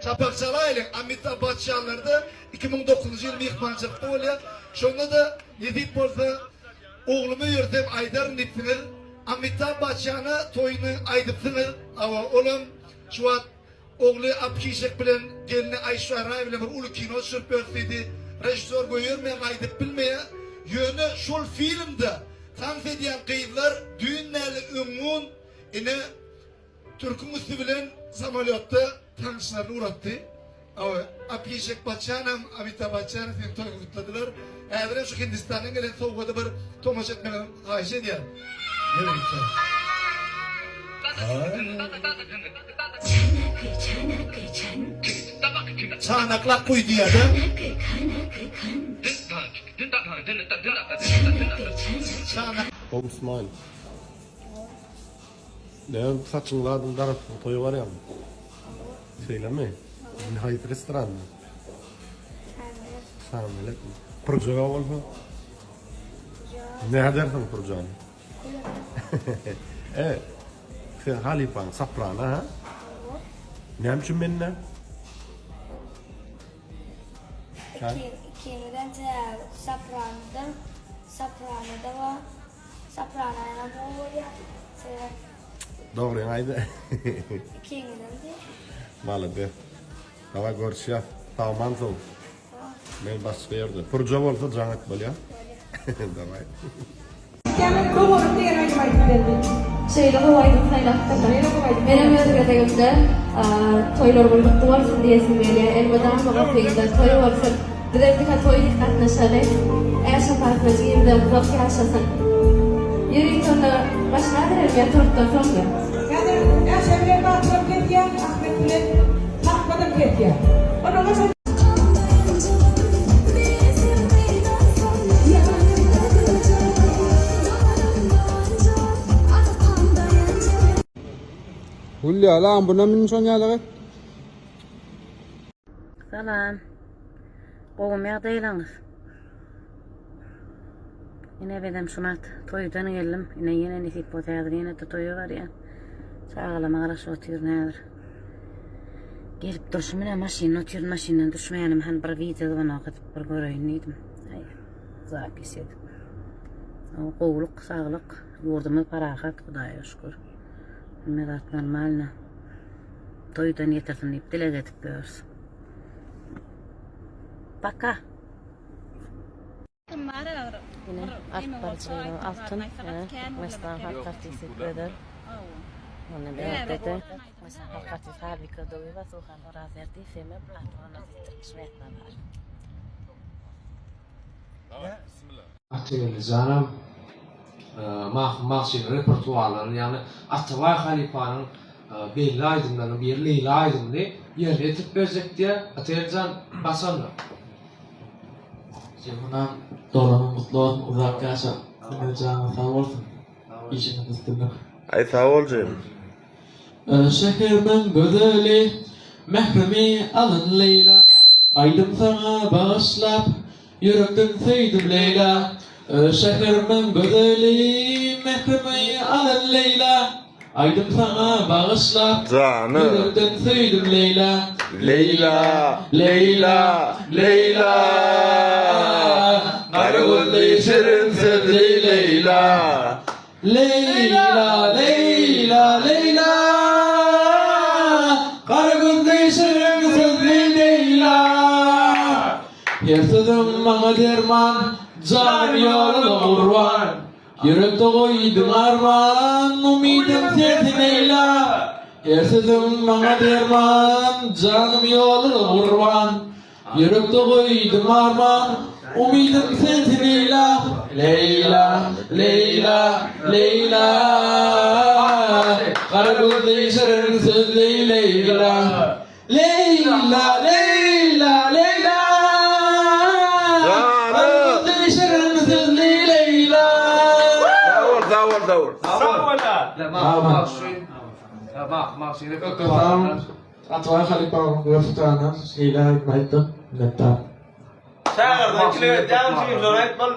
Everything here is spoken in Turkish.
Çapakçalayla Amitabh Bachchan'larda 2009 yılı yıkmancılıkta oluyor. Şunda da Nedip bolsa oğlumu yürütüp Aydar Nipsinir Amitabh Bachchan'ı toyunu aydıpsınır. Ama oğlum şu an oğlu Abhishek bilen gelini Aishwarya bilen bir ulu kino sürpörsüydü. Rejisör koyurmayan aydıp bilmeye yönü şol filmde tanf ediyen kıyılar düğünlerle ümmun yine Türk'ün üstü bilen samolyotta tanışlarını uğrattı. Ama Abhishek Bachchan hem Amitabh Bachchan hem toy kutladılar. Eğer şu Hindistan'ın gelen soğukada bir tomaş etmeden karşı ediyor. Evet. Çanaklak koy diye de. Oğlum İsmail. Ne saçınla adım darıp toyu var ya. Söyleme. Nihayet restoran mı? Sana melek mi? Proje var mı? Ne edersin projeyi? Evet. Sen halipan saprana ha? Ne yapıyorsun benimle? Keniden Soprano'da var. Soprano'ya bu oluyor. Doğru yani haydi. Keniden de. Молодец. Давай görüşürüz. Tamam sol. Ben başka yerde. Proje olsa canık böyle ya. Давай. Şeyde havaydım saylattım. Benim özgürde göster. Toylar bulmakta varsın diyesim geliyor. Elbette ama peyzde toy varsın. Direkt toy katlaşalı. Eşe partneri gibi de uzak yaşasın. Yürüyün sonra başına verir ya torttan sonra. Yani eşe bir bakıp gidiyor. Ahmet bile takmadım gidiyor. Onu nasıl Hulya lan buna min sonyaları. Salam. Oğumaya değiliniz. Yine benim sunat toydan geldim. Yine nisip botayadır. Yine de toyu var ya. Sağlama araç otuyor nedir. Gelip duruşum yine maşinen düşmeyenim. Han bir videoda bana okuduk bir göreyim neydim. Ay, zapis yedim. O kovuluk, sağlık, yurdumuz parahat, Kudaya şükür. Medat normalne. Toydan yetersin deyip dile getip görsün. Baka. Yine alt parçalı altın. Mesela hakikati sikredir. Onu da dedi. Mesela hakikati fabrika doyu ve soğan orazerdi feme patrona diktirişmetme var. Atölye canım. Mahşin repertuarlarını yani Atabay Halifa'nın belli aydınlarını bir Leyla aydınını yerine etip verecek diye Atölye'den basanlar. Bundan doğranın mutlu olsun, uzak yaşa. Canım sağ olsun. İşini kıstırdık. Ay sağ ol canım. Şehrimin güzeli, mehremi alın Leyla. Aydım sana bağışlap, yürekten sevdim Leyla. Şehrimin güzeli, mehremi alın Leyla. Aydım sana bağışlap, yürekten sevdim Leyla. Leyla, Leyla, Leyla. Karagözlü şirin sözlü Leyla. Leyla, Leyla, Leyla. Karagözlü şirin sözlü Leyla. Her sözüm bana derman, canım yoluna kurban. Yürekte koydum arman, umidim sensin Leyla. Her sözüm bana derman, canım yoluna kurban. Yürekte koydum arman, umidim sensin Leyla. Leyla, Leyla, Leyla. Karagözlü şirin sözlü Leyla. Leyla, Leyla, Leyla. Karagözlü şirin sözlü Leyla. Davul. Mahşin Tamam. Atwa Halifa'nın gösterdiğiniz şeyler hikmetti. Netler. Şahırda kilometre yanlış yiyeyim sonra etmem.